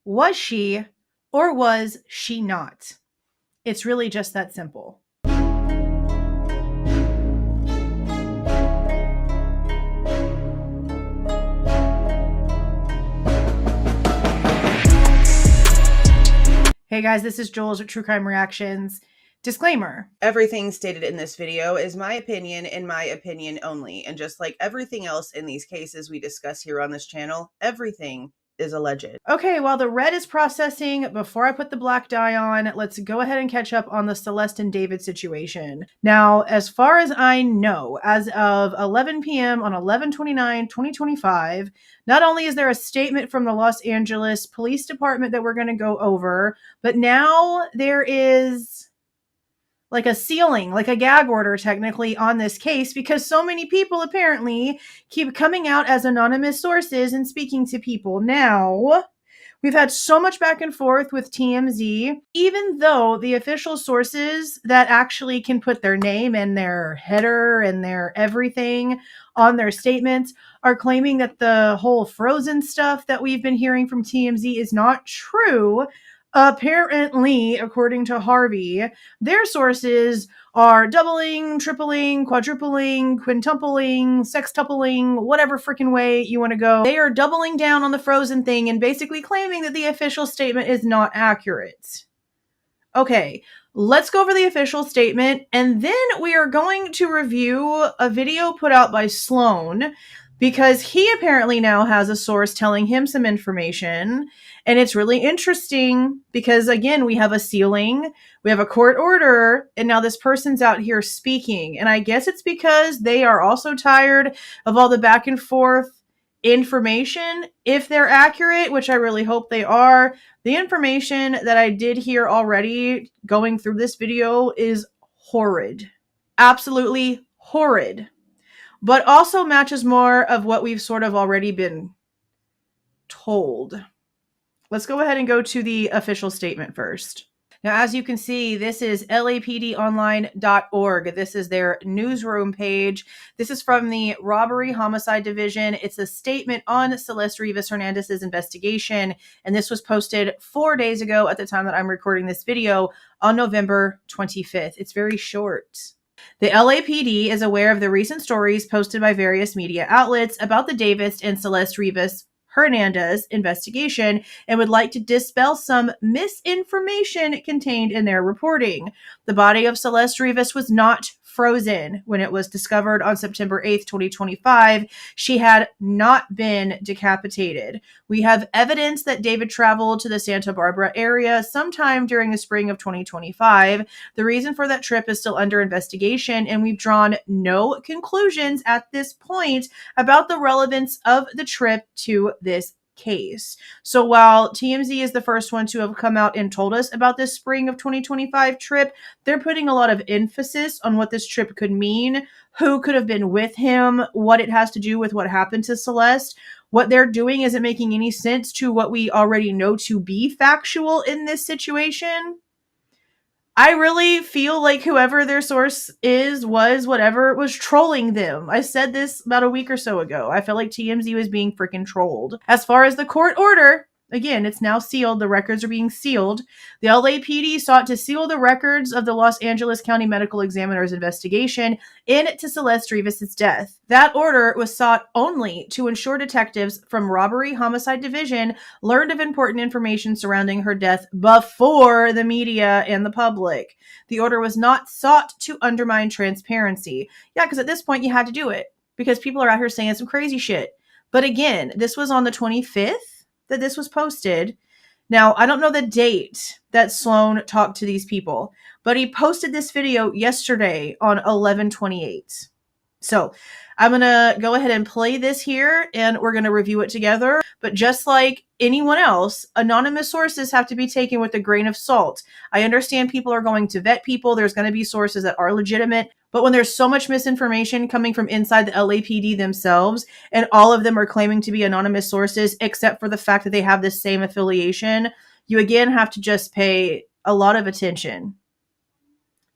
Was she or was she not? It's really just that simple. Hey guys, this is Jules with True Crime Reactions. Disclaimer. Everything stated in this video is my opinion and my opinion only. And just like everything else in these cases we discuss here on this channel, everything is alleged. Okay, while the red is processing, before I put the black dye on, let's go ahead and catch up on the Celeste and David situation. Now, as far as I know, as of 11 p.m. on 11/29/2025, not only is there a statement from the Los Angeles Police Department that we're going to go over, but now there is like a sealing, like a gag order technically on this case, because so many people apparently keep coming out as anonymous sources and speaking to people. Now, we've had so much back and forth with TMZ, even though the official sources that actually can put their name and their header and their everything on their statements are claiming that the whole frozen stuff that we've been hearing from TMZ is not true. Apparently, according to Harvey, their sources are doubling, tripling, quadrupling, quintupling, sextupling, whatever freaking way you want to go. They are doubling down on the frozen thing and basically claiming that the official statement is not accurate. Okay, let's go over the official statement, and then we are going to review a video put out by Sloan, because he apparently now has a source telling him some information. And it's really interesting because, again, we have a sealing, we have a court order, and now this person's out here speaking. And I guess it's because they are also tired of all the back and forth information. If they're accurate, which I really hope they are, the information that I did hear already going through this video is horrid. Absolutely horrid. But also matches more of what we've sort of already been told. Let's go ahead and go to the official statement first. Now, as you can see, this is lapdonline.org. This is their newsroom page. This is from the Robbery Homicide Division. It's a statement on Celeste Rivas Hernandez's investigation, and this was posted 4 days ago at the time that I'm recording this video on November 25th. It's very short. The LAPD is aware of the recent stories posted by various media outlets about the Davis and Celeste Rivas Hernandez investigation and would like to dispel some misinformation contained in their reporting. The body of Celeste Rivas was not frozen when it was discovered on September 8th, 2025. She had not been decapitated. We have evidence that David traveled to the Santa Barbara area sometime during the spring of 2025. The reason for that trip is still under investigation, and we've drawn no conclusions at this point about the relevance of the trip to this case. So while TMZ is the first one to have come out and told us about this spring of 2025 trip, they're putting a lot of emphasis on what this trip could mean, who could have been with him, what it has to do with what happened to Celeste. What they're doing isn't making any sense to what we already know to be factual in this situation. I really feel like whoever their source is, was, whatever, was trolling them. I said this about a week or so ago. I feel like TMZ was being freaking trolled. As far as the court order, again, it's now sealed. The records are being sealed. The LAPD sought to seal the records of the Los Angeles County Medical Examiner's investigation into Celeste Rivas' death. That order was sought only to ensure detectives from Robbery Homicide Division learned of important information surrounding her death before the media and the public. The order was not sought to undermine transparency. Yeah, because at this point you had to do it because people are out here saying some crazy shit. But again, this was on the 25th. That this was posted. Now, I don't know the date that Sloan talked to these people, but he posted this video yesterday on 11/28. So I'm going to go ahead and play this here and we're going to review it together. But just like anyone else, anonymous sources have to be taken with a grain of salt. I understand people are going to vet people. There's going to be sources that are legitimate. But when there's so much misinformation coming from inside the LAPD themselves, and all of them are claiming to be anonymous sources, except for the fact that they have this same affiliation, you again have to just pay a lot of attention.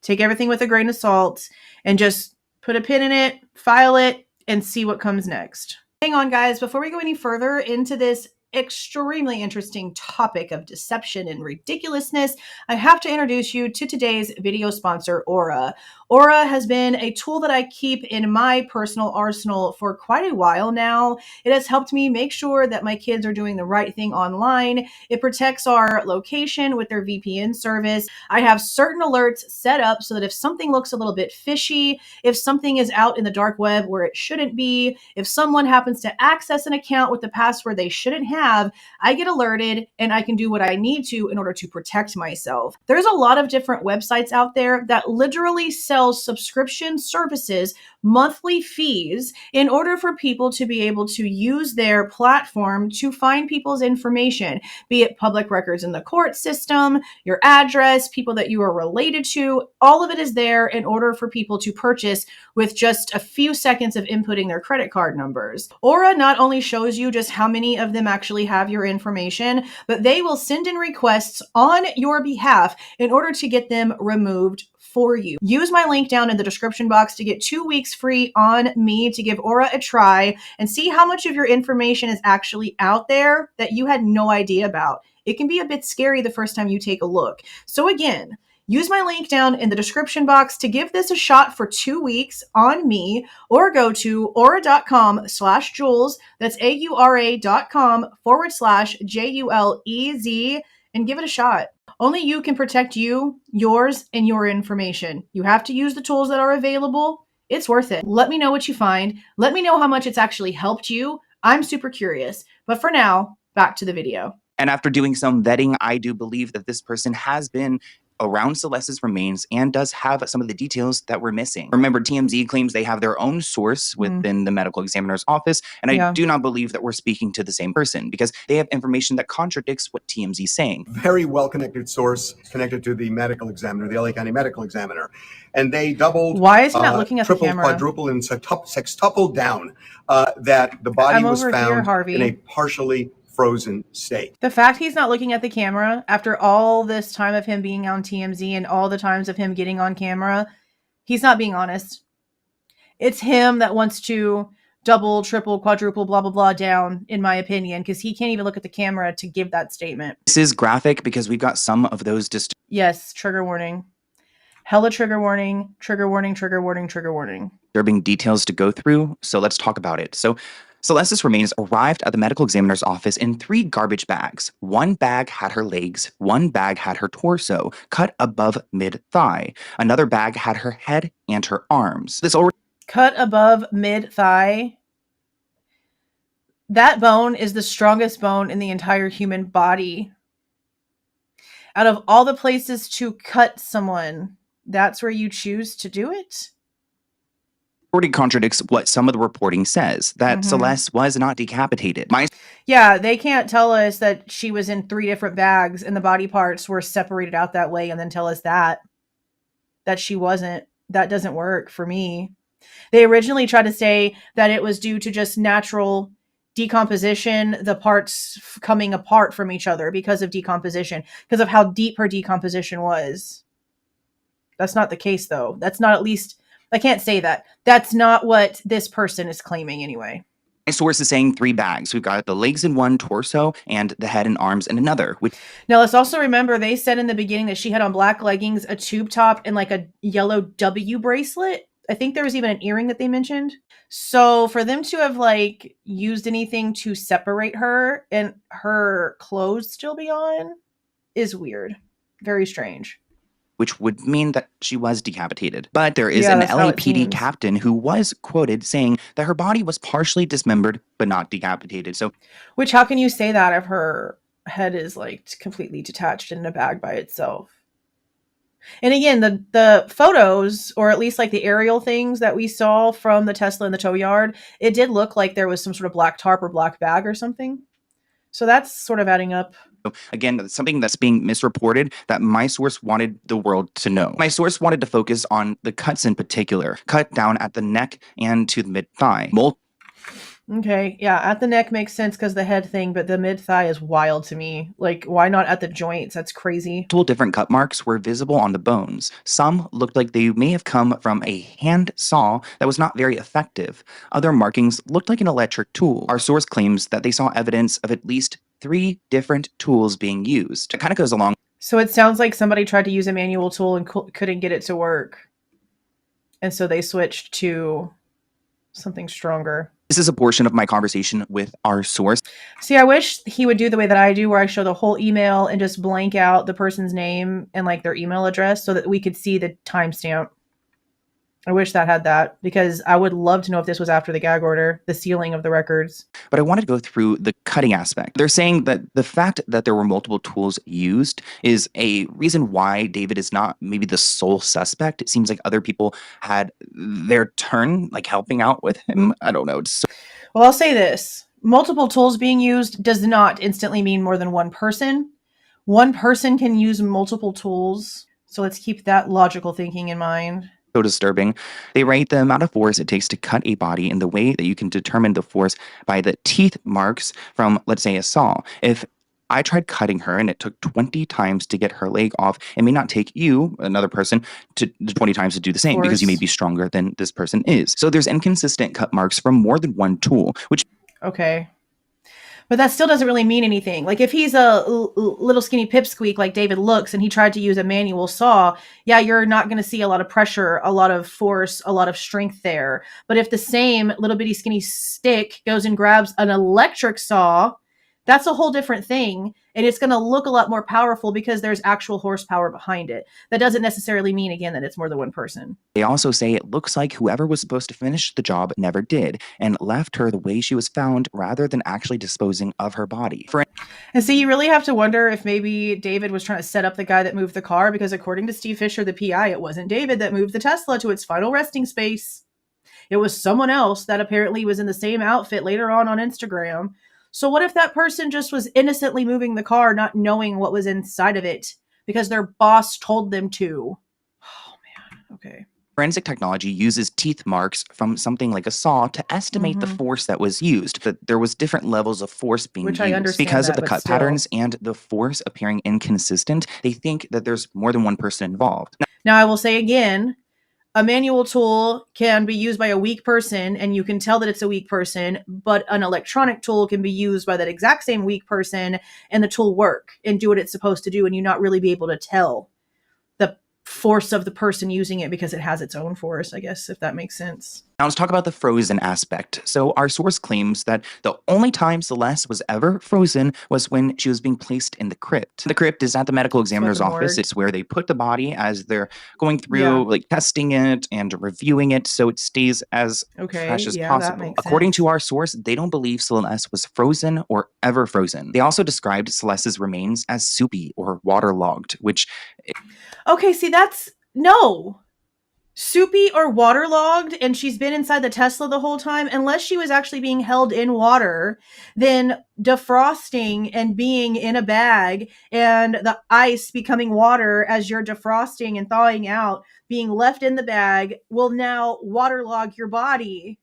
Take everything with a grain of salt and just put a pin in it, file it, and see what comes next. Hang on, guys. Before we go any further into this extremely interesting topic of deception and ridiculousness, I have to introduce you to today's video sponsor, Aura. Aura has been a tool that I keep in my personal arsenal for quite a while now. It has helped me make sure that my kids are doing the right thing online. It protects our location with their VPN service. I have certain alerts set up so that if something looks a little bit fishy, if something is out in the dark web where it shouldn't be, if someone happens to access an account with the password they shouldn't have, I get alerted and I can do what I need to in order to protect myself. There's a lot of different websites out there that literally sell subscription services, monthly fees, in order for people to be able to use their platform to find people's information, be it public records in the court system, your address, people that you are related to. All of it is there in order for people to purchase with just a few seconds of inputting their credit card numbers. Aura not only shows you just how many of them actually have your information, but they will send in requests on your behalf in order to get them removed for you. Use my link down in the description box to get 2 weeks free on me to give Aura a try and see how much of your information is actually out there that you had no idea about. It can be a bit scary the first time you take a look. So again, use my link down in the description box to give this a shot for 2 weeks on me, or go to aura.com/Jules. That's aura.com/JULEZ and give it a shot. Only you can protect you, yours, and your information. You have to use the tools that are available. It's worth it. Let me know what you find. Let me know how much it's actually helped you. I'm super curious. But for now, back to the video. And after doing some vetting, I do believe that this person has been around Celeste's remains and does have some of the details that we're missing. Remember, TMZ claims they have their own source within the medical examiner's office, and I do not believe that we're speaking to the same person because they have information that contradicts what TMZ is saying. Very well-connected source connected to the medical examiner, the LA County medical examiner. And they doubled, why is he not looking at triple, the camera? quadruple, and sextuple down that the body was found in a partially frozen state. The fact he's not looking at the camera after all this time of him being on TMZ and all the times of him getting on camera, he's not being honest. It's him that wants to double, triple, quadruple, blah, blah, blah down, in my opinion, because he can't even look at the camera to give that statement. This is graphic because we've got some of those yes, trigger warning. Hella trigger warning, trigger warning, trigger warning, trigger warning. disturbing details to go through, so let's talk about it. So Celeste's remains arrived at the medical examiner's office in 3 garbage bags. One bag had her legs, one bag had her torso, cut above mid-thigh. Another bag had her head and her arms. This already cut above mid-thigh. That bone is the strongest bone in the entire human body. Out of all the places to cut someone, that's where you choose to do it? already contradicts what some of the reporting says, that Celeste was not decapitated. Yeah, they can't tell us that she was in 3 different bags and the body parts were separated out that way and then tell us that she wasn't. That doesn't work for me. They originally tried to say that it was due to just natural decomposition, the parts coming apart from each other because of decomposition, because of how deep her decomposition was. That's not the case, though. That's not, at least, I can't say that. That's not what this person is claiming anyway. My source is saying 3 bags. We've got the legs in one, torso, and the head and arms in another. Now, let's also remember they said in the beginning that she had on black leggings, a tube top, and like a yellow W bracelet. I think there was even an earring that they mentioned. So for them to have like used anything to separate her and her clothes still be on is weird. Very strange. Which would mean that she was decapitated. But there is an LAPD captain who was quoted saying that her body was partially dismembered, but not decapitated. So, which, how can you say that if her head is like completely detached in a bag by itself? And again, the photos, or at least like the aerial things that we saw from the Tesla in the tow yard, it did look like there was some sort of black tarp or black bag or something. So that's sort of adding up. Again, something that's being misreported that my source wanted the world to know. My source wanted to focus on the cuts in particular, cut down at the neck and to the mid-thigh. Okay, yeah, at the neck makes sense because the head thing, but the mid thigh is wild to me. Like, why not at the joints? That's crazy. Multiple different cut marks were visible on the bones. Some looked like they may have come from a hand saw that was not very effective. Other markings looked like an electric tool. Our source claims that they saw evidence of at least 3 different tools being used. It kind of goes along. So it sounds like somebody tried to use a manual tool and couldn't get it to work. And so they switched to something stronger. This is a portion of my conversation with our source. See, I wish he would do the way that I do, where I show the whole email and just blank out the person's name and like their email address so that we could see the timestamp. I wish that had that, because I would love to know if this was after the gag order, the sealing of the records. But I want to go through the cutting aspect. They're saying that the fact that there were multiple tools used is a reason why David is not maybe the sole suspect. It seems like other people had their turn, like helping out with him. I don't know. Well, I'll say this. Multiple tools being used does not instantly mean more than one person. One person can use multiple tools. So let's keep that logical thinking in mind. So disturbing. They rate the amount of force it takes to cut a body in the way that you can determine the force by the teeth marks from, let's say, a saw. If I tried cutting her and it took 20 times to get her leg off, it may not take you, another person, to 20 times to do the same, because you may be stronger than this person is. So there's inconsistent cut marks from more than one tool, which... Okay. But that still doesn't really mean anything. Like, if he's a little skinny pipsqueak like David looks and he tried to use a manual saw, yeah, you're not going to see a lot of pressure, a lot of force, a lot of strength there. But if the same little bitty skinny stick goes and grabs an electric saw, that's a whole different thing. And it's going to look a lot more powerful because there's actual horsepower behind it. That doesn't necessarily mean, again, that it's more than one person. They also say it looks like whoever was supposed to finish the job never did and left her the way she was found rather than actually disposing of her body. And so you really have to wonder if maybe David was trying to set up the guy that moved the car, because according to Steve Fisher, the PI, it wasn't David that moved the Tesla to its final resting space. It was someone else that apparently was in the same outfit later on Instagram. So what if that person just was innocently moving the car, not knowing what was inside of it because their boss told them to? Oh, man. Okay. Forensic technology uses teeth marks from something like a saw to estimate the force that was used. That there was different levels of force being used. Because of the cut patterns and the force appearing inconsistent, they think that there's more than one person involved. Now, I will say again, a manual tool can be used by a weak person, and you can tell that it's a weak person, but an electronic tool can be used by that exact same weak person, and the tool work and do what it's supposed to do, and you not really be able to tell the force of the person using it because it has its own force, I guess, if that makes sense. Now let's talk about the frozen aspect. So our source claims that the only time Celeste was ever frozen was when she was being placed in the crypt. The crypt is at the medical examiner's office. It's where they put the body as they're going through, like, testing it and reviewing it so it stays as fresh as possible. According to our source, they don't believe Celeste was frozen or ever frozen. They also described Celeste's remains as soupy or waterlogged, which... Okay, see, that's... No! Soupy or waterlogged, and she's been inside the Tesla the whole time, unless she was actually being held in water, then defrosting and being in a bag and the ice becoming water as you're defrosting and thawing out, being left in the bag, will now waterlog your body.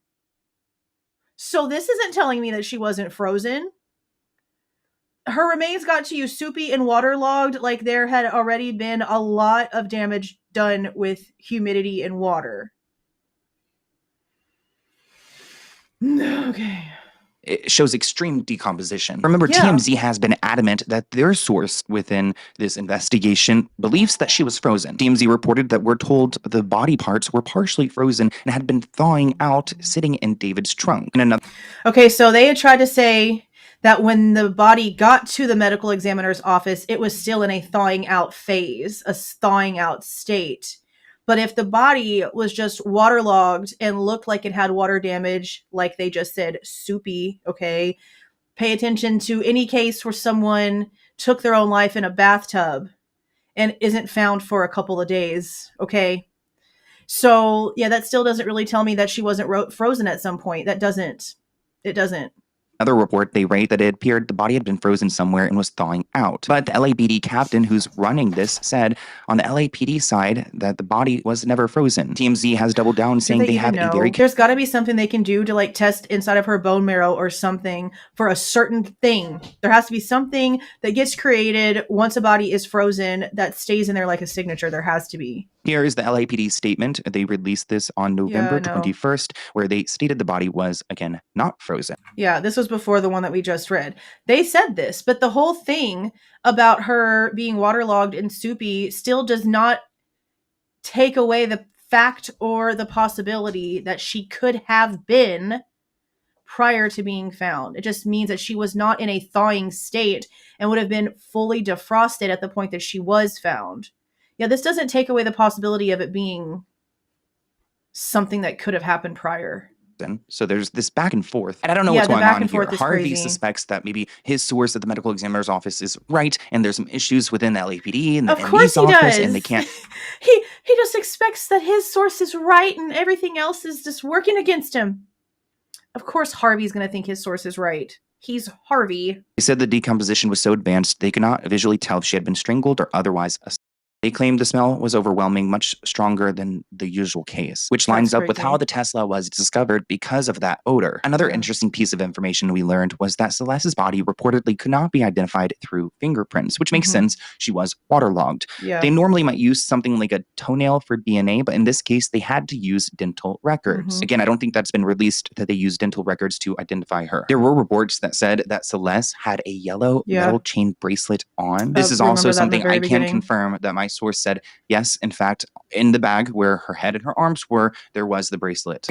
So this isn't telling me that she wasn't frozen. Her remains got to you soupy and waterlogged, like there had already been a lot of damage done with humidity and water. Okay. It shows extreme decomposition. Remember, TMZ has been adamant that their source within this investigation believes that she was frozen. TMZ reported that we're told the body parts were partially frozen and had been thawing out, sitting in David's trunk. Okay, so they had tried to say that when the body got to the medical examiner's office, it was still in a thawing out phase, a thawing out state. But if the body was just waterlogged and looked like it had water damage, like they just said, soupy, okay, pay attention to any case where someone took their own life in a bathtub and isn't found for a couple of days, okay? So, yeah, that still doesn't really tell me that she wasn't frozen at some point. It doesn't. Another report, they rate that it appeared the body had been frozen somewhere and was thawing out. But the LAPD captain who's running this said on the LAPD side that the body was never frozen. TMZ has doubled down, saying they have a very... There's got to be something they can do to like test inside of her bone marrow or something for a certain thing. There has to be something that gets created once a body is frozen that stays in there like a signature. There has to be. Here is the LAPD statement. They released this on November 21st, where they stated the body was, again, not frozen. Yeah, this was before the one that we just read. They said this, but the whole thing about her being waterlogged and soupy still does not take away the fact or the possibility that she could have been prior to being found. It just means that she was not in a thawing state and would have been fully defrosted at the point that she was found. Yeah, this doesn't take away the possibility of it being something that could have happened prior. So there's this back and forth. And I don't know what's going on here. Harvey suspects that maybe his source at the medical examiner's office is right, and there's some issues within the LAPD and the MD's office, and they can't... He just expects that his source is right and everything else is just working against him. Of course Harvey's going to think his source is right. He's Harvey. They said the decomposition was so advanced they could not visually tell if she had been strangled or otherwise assaulted. They claimed the smell was overwhelming, much stronger than the usual case, which lines up with how the Tesla was discovered because of that odor. Another interesting piece of information we learned was that Celeste's body reportedly could not be identified through fingerprints, which makes sense. She was waterlogged. They normally might use something like a toenail for DNA, but in this case, they had to use dental records. Again, I don't think that's been released that they used dental records to identify her. There were reports that said that Celeste had a yellow metal chain bracelet on. This is also something I can confirm that my source said, yes, in fact, in the bag where her head and her arms were, there was the bracelet.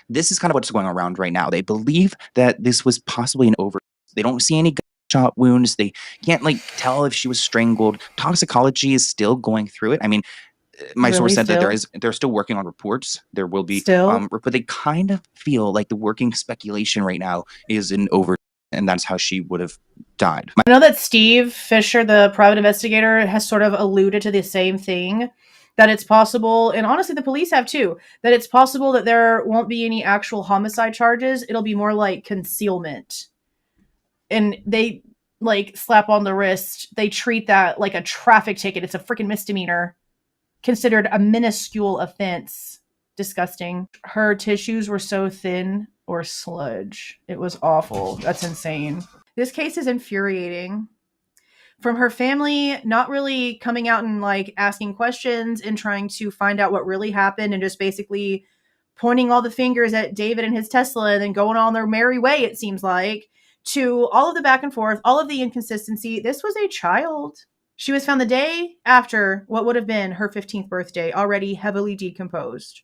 This is kind of what's going around right now. They believe that this was possibly an overdose. They don't see any gunshot wounds. They can't tell if she was strangled. Toxicology is still going through it. I mean, my source said that they're still working on reports. There will be, but they kind of feel like the working speculation right now is an overdose, and that's how she would have died. I know that Steve Fisher, the private investigator, has sort of alluded to the same thing, that it's possible, and honestly the police have too, that it's possible that there won't be any actual homicide charges. It'll be more like concealment. And they slap on the wrist. They treat that like a traffic ticket. It's a freaking misdemeanor, considered a minuscule offense. Disgusting. Her tissues were so thin, or sludge. It was awful. That's insane. This case is infuriating. From her family not really coming out and asking questions and trying to find out what really happened and just basically pointing all the fingers at David and his Tesla and then going on their merry way, it seems like, to all of the back and forth, all of the inconsistency. This was a child. She was found the day after what would have been her 15th birthday, already heavily decomposed,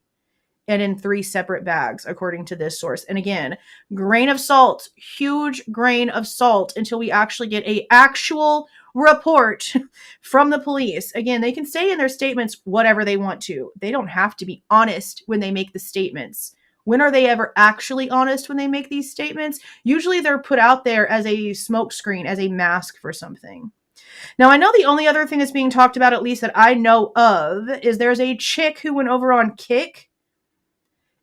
and in 3 separate bags, according to this source. And again, grain of salt, huge grain of salt, until we actually get a actual report from the police. Again, they can say in their statements whatever they want to. They don't have to be honest when they make the statements. When are they ever actually honest when they make these statements? Usually they're put out there as a smokescreen, as a mask for something. Now, I know the only other thing that's being talked about, at least that I know of, is there's a chick who went over on Kick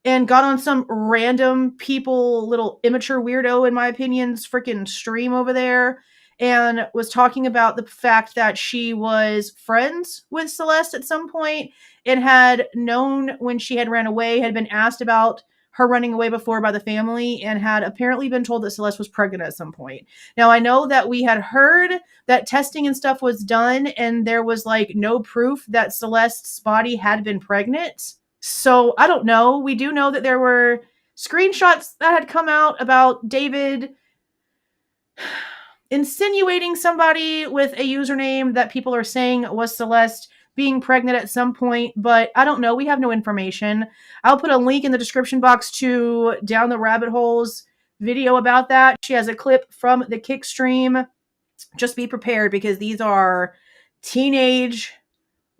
and got on some random little immature weirdo, in my opinion's freaking stream over there, and was talking about the fact that she was friends with Celeste at some point and had known when she had ran away, had been asked about her running away before by the family, and had apparently been told that Celeste was pregnant at some point. Now, I know that we had heard that testing and stuff was done and there was no proof that Celeste's body had been pregnant. So I don't know. We do know that there were screenshots that had come out about David insinuating somebody with a username that people are saying was Celeste being pregnant at some point, but I don't know. We have no information. I'll put a link in the description box to Down the Rabbit Hole's video about that. She has a clip from the Kick stream. Just be prepared, because these are teenage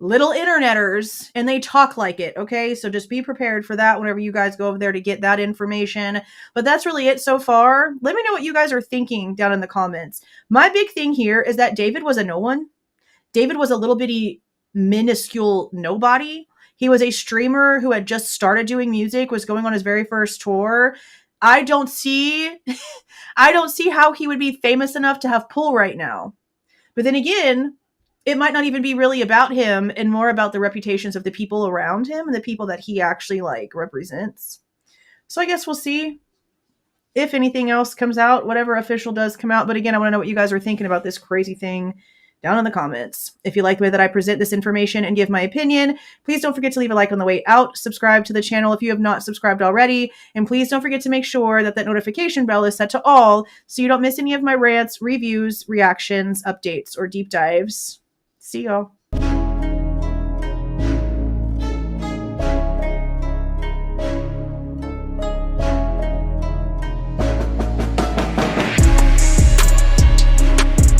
little interneters and they talk like it. Okay, so just be prepared for that whenever you guys go over there to get that information. But that's really it so far. Let me know what you guys are thinking down in the comments. My big thing here is that David was a no one. David was a little bitty minuscule nobody. He was a streamer who had just started doing music, was going on his very first tour. I don't see how he would be famous enough to have pull right now. But then again, it might not even be really about him and more about the reputations of the people around him and the people that he actually like represents. So I guess we'll see if anything else comes out, whatever official does come out. But again, I want to know what you guys are thinking about this crazy thing down in the comments. If you like the way that I present this information and give my opinion, please don't forget to leave a like on the way out. Subscribe to the channel if you have not subscribed already. And please don't forget to make sure that that notification bell is set to all so you don't miss any of my rants, reviews, reactions, updates, or deep dives. See y'all.